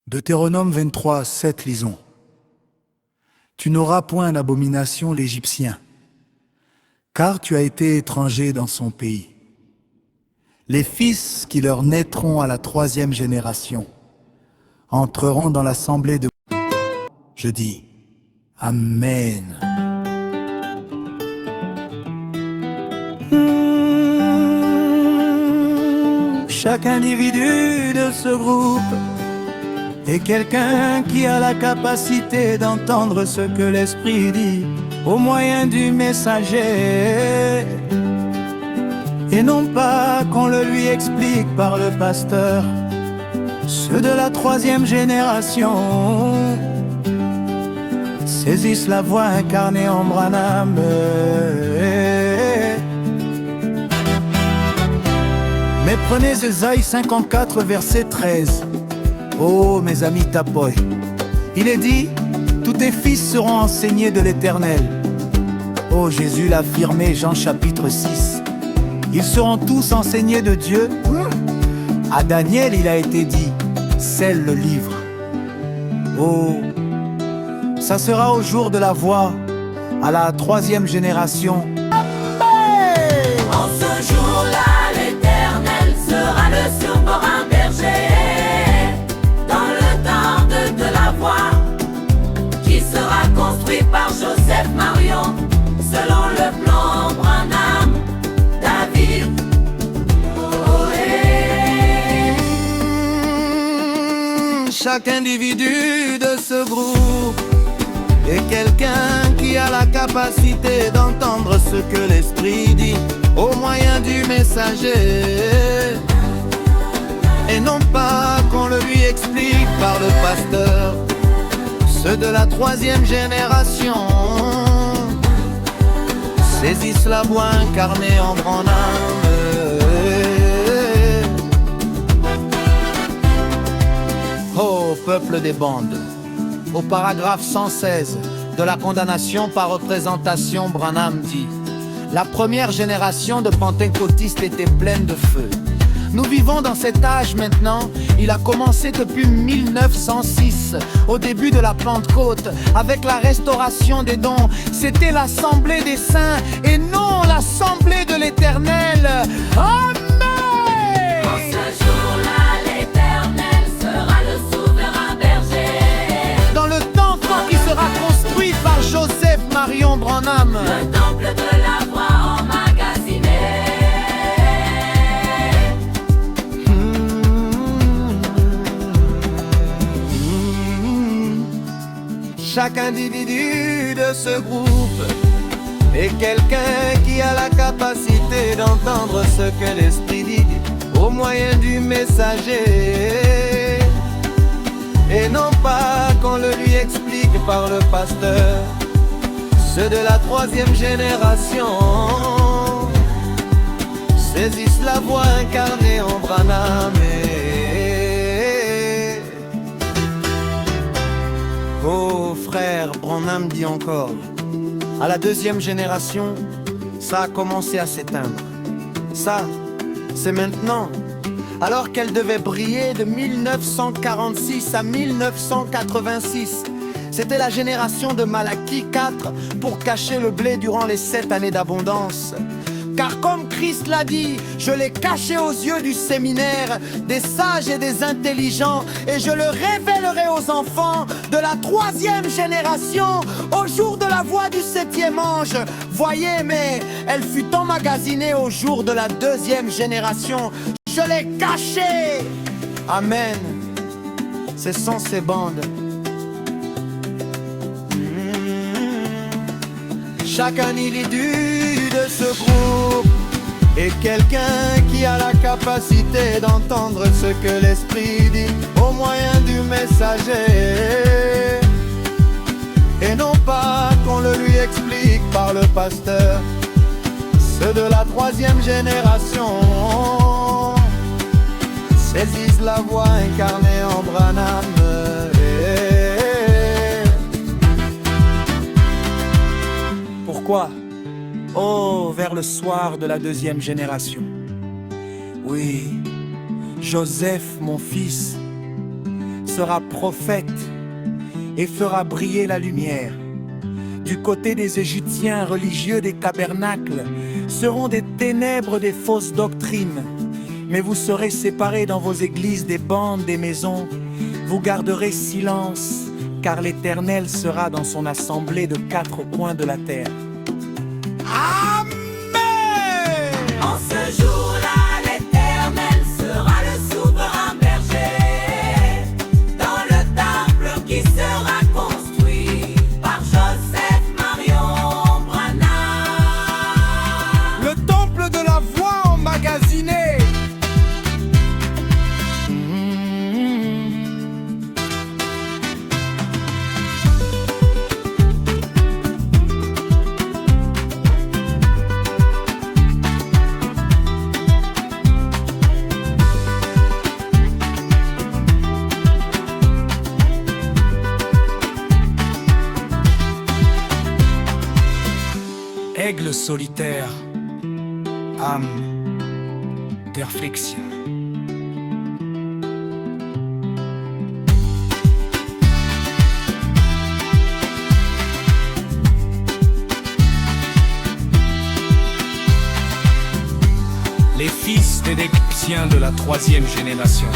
Deutéronome 23, 7, lisons. Tu n'auras point d'abomination l'Égyptien, car tu as été étranger dans son pays. Les fils qui leur naîtront à la 3e génération entreront dans l'assemblée de... Je dis, Amen. Chaque individu de ce groupe est quelqu'un qui a la capacité d'entendre ce que l'Esprit dit au moyen du messager, et non pas qu'on le lui explique par le pasteur. Ceux de la 3e génération saisissent la voix incarnée en Branham. Mais prenez Ésaïe 54, verset 13. Oh, mes amis Tapoy, il est dit, tous tes fils seront enseignés de l'Éternel. Oh, Jésus l'a affirmé, Jean chapitre 6. Ils seront tous enseignés de Dieu. À Daniel, il a été dit, scelle le livre. Oh, ça sera au jour de la voix, à la 3e génération. En ce jour-là, l'Éternel sera le souverain berger. Dans le temple de la voix, qui sera construit par Joseph Marion, selon le plan Branham, David. Chaque individu de ce groupe est quelqu'un qui a la capacité d'entendre ce que l'Esprit dit au moyen du messager, et non pas qu'on le lui explique par le pasteur. Ceux de la 3e génération saisissent la voix incarnée en Branham. Ô peuple des bandes, au paragraphe 116 de la condamnation par représentation, Branham dit: la 1re génération de pentecôtistes était pleine de feu. Nous vivons dans cet âge maintenant. Il a commencé depuis 1906, au début de la Pentecôte, avec la restauration des dons. C'était l'assemblée des saints et non l'assemblée de l'Éternel. Amen. En ce jour-là, l'Éternel sera le souverain berger. Dans le temple qui sera construit par Joseph Marion Branham, Le temple de la voix emmagasiné. chaque individu de ce groupe est quelqu'un qui a la capacité d'entendre ce que l'Esprit dit au moyen du messager, et non pas qu'on le lui explique par le pasteur. Ceux de la 3e génération saisissent la voix incarnée en Branham. Oh frère, Branham dit encore, à la 2e génération, ça a commencé à s'éteindre. Ça, c'est maintenant. Alors qu'elle devait briller de 1946 à 1986. C'était la génération de Malachie 4 pour cacher le blé durant les 7 années d'abondance. Car comme Christ l'a dit, je l'ai caché aux yeux du séminaire, des sages et des intelligents, et je le révélerai aux enfants de la 3e génération, au jour de la voix du 7e ange. Voyez, mais elle fut emmagasinée au jour de la 2e génération. Je l'ai caché. Amen. Ce sont ces bandes. Chaque individu de ce groupe est quelqu'un qui a la capacité d'entendre ce que l'Esprit dit au moyen du messager, et non pas qu'on le lui explique par le pasteur. Ceux de la 3e génération saisissent la voix incarnée en Branham. Pourquoi? Oh, vers le soir de la 2e génération. Oui, Joseph, mon fils, sera prophète et fera briller la lumière. Du côté des Égyptiens religieux des tabernacles seront des ténèbres, des fausses doctrines. Mais vous serez séparés dans vos églises des bandes, des maisons. Vous garderez silence, car l'Éternel sera dans son assemblée de 4 coins de la terre. En ce jour-là, l'Éternel sera le souverain berger dans le temple qui sera construit par Joseph Marion Branham. Le temple de la voix emmagasinée. Aigle solitaire, âme de réflexion. Les fils des Égyptiens de la 3e génération.